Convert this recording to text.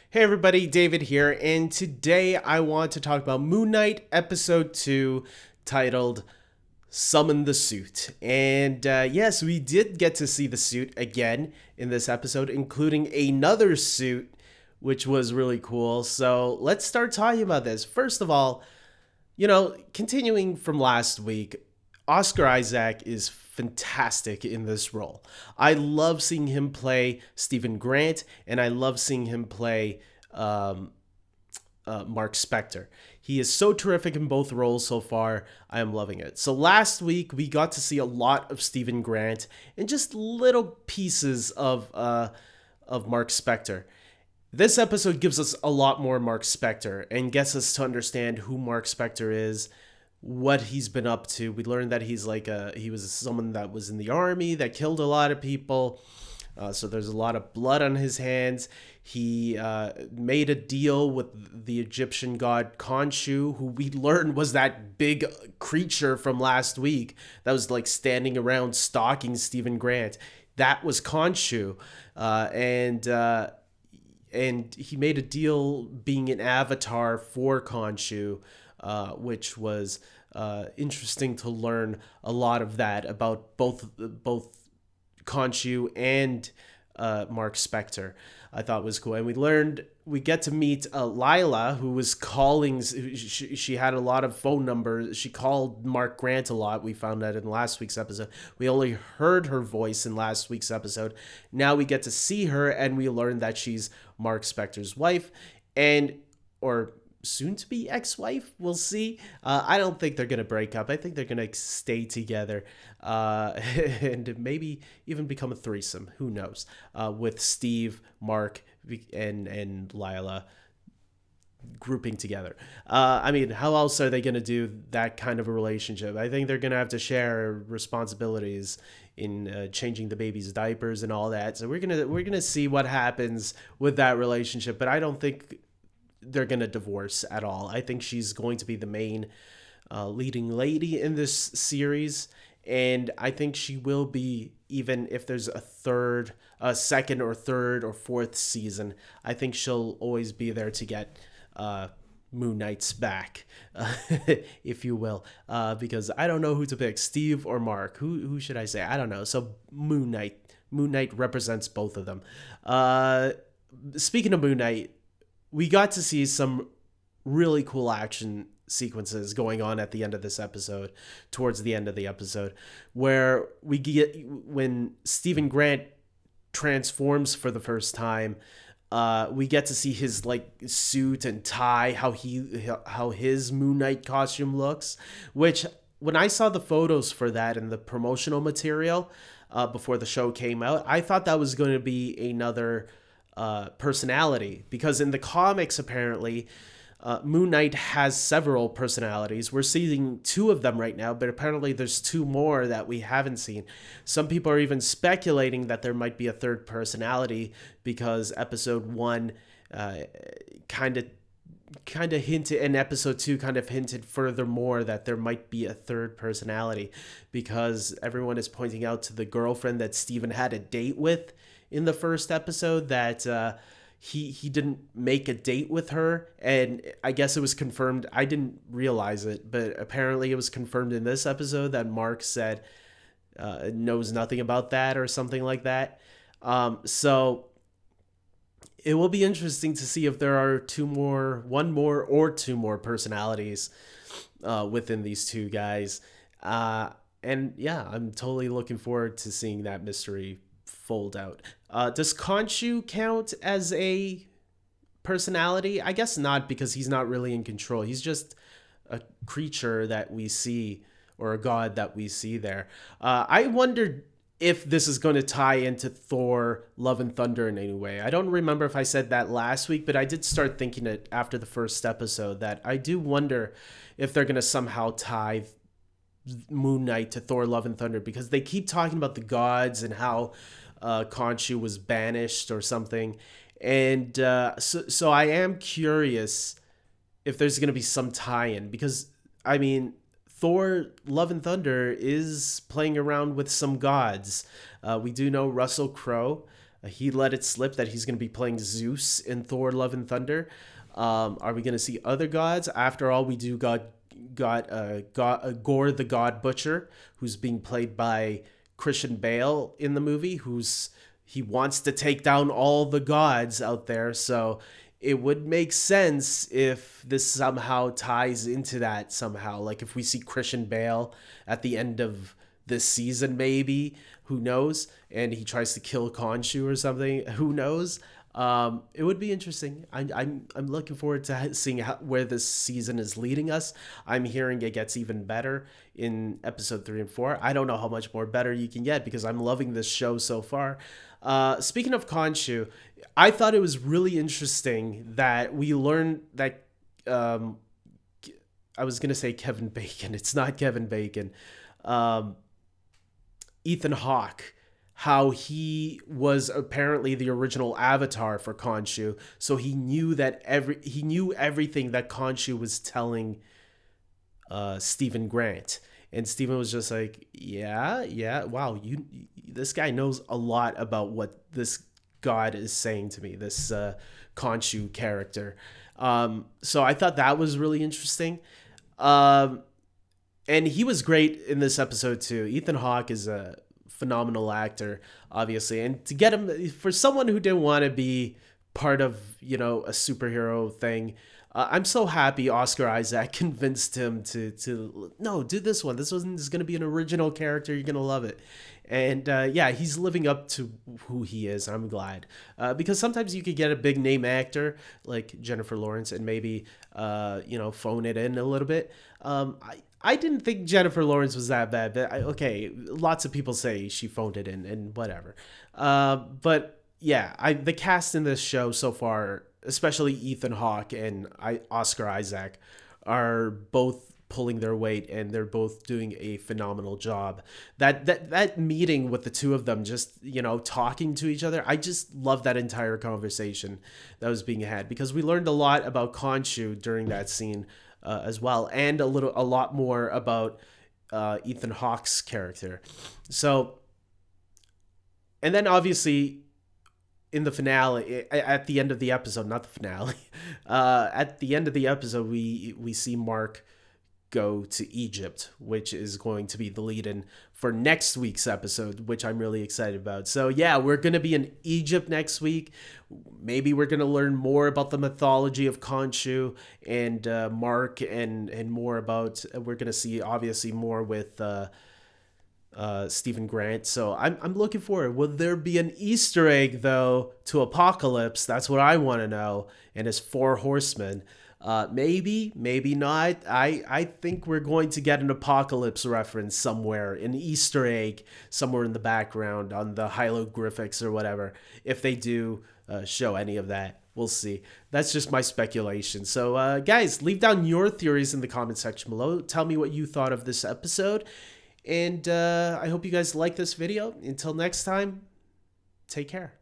Hey everybody, David here, and today I want to talk about Moon Knight Episode 2, titled Summon the Suit. And yes, we did get to see the suit again in this episode, including another suit, which was really cool. So let's start talking about this. First of all, continuing from last week, Oscar Isaac is fantastic in this role. I love seeing him play Stephen Grant, and I love seeing him play um, Mark Spector. He is so terrific in both roles so far. I am loving it. So last week we got to see a lot of Stephen Grant and just little pieces of Mark Spector. This episode gives us a lot more Mark Spector and gets us to understand who Mark Spector is, what he's been up to. We learned that he was someone that was in the army that killed a lot of people. So there's a lot of blood on his hands. He made a deal with the Egyptian god Khonshu, who we learned was that big creature from last week that was like standing around stalking Stephen Grant. That was Khonshu, and he made a deal being an avatar for Khonshu, which was interesting to learn a lot of that about both Khonshu and Mark Spector. I thought was cool, and we get to meet Lila, who was calling. She had a lot of phone numbers. She called Mark Grant a lot. We found that in last week's episode. We only heard her voice in last week's episode. Now we get to see her, and we learn that she's Mark Spector's wife, and or soon to be ex-wife. We'll see. I don't think they're gonna break up. I think they're gonna stay together, and maybe even become a threesome. Who knows? With Steve, Mark, and Lila grouping together. I mean, how else are they gonna do that kind of a relationship? I think they're gonna have to share responsibilities in changing the baby's diapers and all that. So we're gonna see what happens with that relationship. But I don't think they're going to divorce at all. I think she's going to be the main leading lady in this series. And I think she will be, even if there's a second or third or fourth season, I think she'll always be there to get Moon Knight's back, if you will. Because I don't know who to pick, Steve or Mark. Who should I say? I don't know. So Moon Knight. Moon Knight represents both of them. Speaking of Moon Knight, we got to see some really cool action sequences going on at the end of this episode, towards the end of the episode, where when Stephen Grant transforms for the first time, we get to see his like suit and tie, how his Moon Knight costume looks, which when I saw the photos for that and the promotional material before the show came out, I thought that was going to be another personality, because in the comics apparently Moon Knight has several personalities. We're seeing two of them right now, but apparently there's two more that we haven't seen. Some people are even speculating that there might be a third personality, because episode 1 kind of hinted, and episode 2 kind of hinted furthermore that there might be a third personality, because everyone is pointing out to the girlfriend that Steven had a date with in the first episode, that he didn't make a date with her, and I guess it was confirmed. I didn't realize it, but apparently it was confirmed in this episode that Mark said knows nothing about that or something like that. So it will be interesting to see if there are one more or two more personalities within these two guys. And yeah, I'm totally looking forward to seeing that mystery fold out. Does Khonshu count as a personality? I guess not, because he's not really in control. He's just a creature that we see, or a god that we see there. I wondered if this is going to tie into Thor Love and Thunder in any way. I don't remember if I said that last week, but I did start thinking it after the first episode, that I do wonder if they're going to somehow tie Moon Knight to Thor Love and Thunder, because they keep talking about the gods and how Khonshu was banished or something. And so I am curious if there's going to be some tie-in, because I mean, Thor Love and Thunder is playing around with some gods. We do know Russell Crowe He let it slip that he's going to be playing Zeus in Thor: Love and Thunder. Are we going to see other gods? After all, we do got Gore the God Butcher, who's being played by Christian Bale in the movie, he wants to take down all the gods out there. So it would make sense if this somehow ties into that somehow. Like if we see Christian Bale at the end of this season, maybe, who knows? And he tries to kill Khonshu or something, who knows? It would be interesting. I'm looking forward to seeing where this season is leading us. I'm hearing it gets even better in episode 3 and 4. I don't know how much more better you can get because I'm loving this show so far. Speaking of Khonshu, I thought it was really interesting that we learned that I was gonna say Kevin Bacon. It's not Kevin Bacon. Ethan Hawke, how he was apparently the original avatar for Khonshu, so he knew everything that Khonshu was telling Stephen Grant, and Stephen was just like, yeah, wow, this guy knows a lot about what this god is saying to me, this Khonshu character. So I thought that was really interesting. And he was great in this episode too. Ethan Hawke is a phenomenal actor, obviously. And to get him, for someone who didn't want to be part of, a superhero thing, I'm so happy Oscar Isaac convinced him to no, do this one. This one is going to be an original character. You're going to love it. And yeah, he's living up to who he is. I'm glad. Because sometimes you could get a big name actor like Jennifer Lawrence and maybe, phone it in a little bit. I didn't think Jennifer Lawrence was that bad. But okay, lots of people say she phoned it in and whatever. But yeah, the cast in this show so far, especially Ethan Hawke and Oscar Isaac, are both pulling their weight, and they're both doing a phenomenal job. That meeting with the two of them, just talking to each other, I just love that entire conversation that was being had, because we learned a lot about Khonshu during that scene as well, and a lot more about Ethan Hawke's character. So, and then obviously in the finale, at the end of the episode, not the finale, at the end of the episode, we see Mark go to Egypt, which is going to be the lead-in for next week's episode, which I'm really excited about. So yeah, we're going to be in Egypt next week. Maybe we're going to learn more about the mythology of Khonshu and Mark, and more about, we're going to see obviously more with Stephen Grant. So I'm looking forward. Will there be an Easter egg though to Apocalypse? That's what I want to know. And his 4 horsemen. Maybe not. I think we're going to get an Apocalypse reference somewhere, an Easter egg somewhere in the background on the hieroglyphics or whatever. If they do show any of that, we'll see. That's just my speculation. So guys, leave down your theories in the comment section below. Tell me what you thought of this episode. And I hope you guys like this video. Until next time, take care.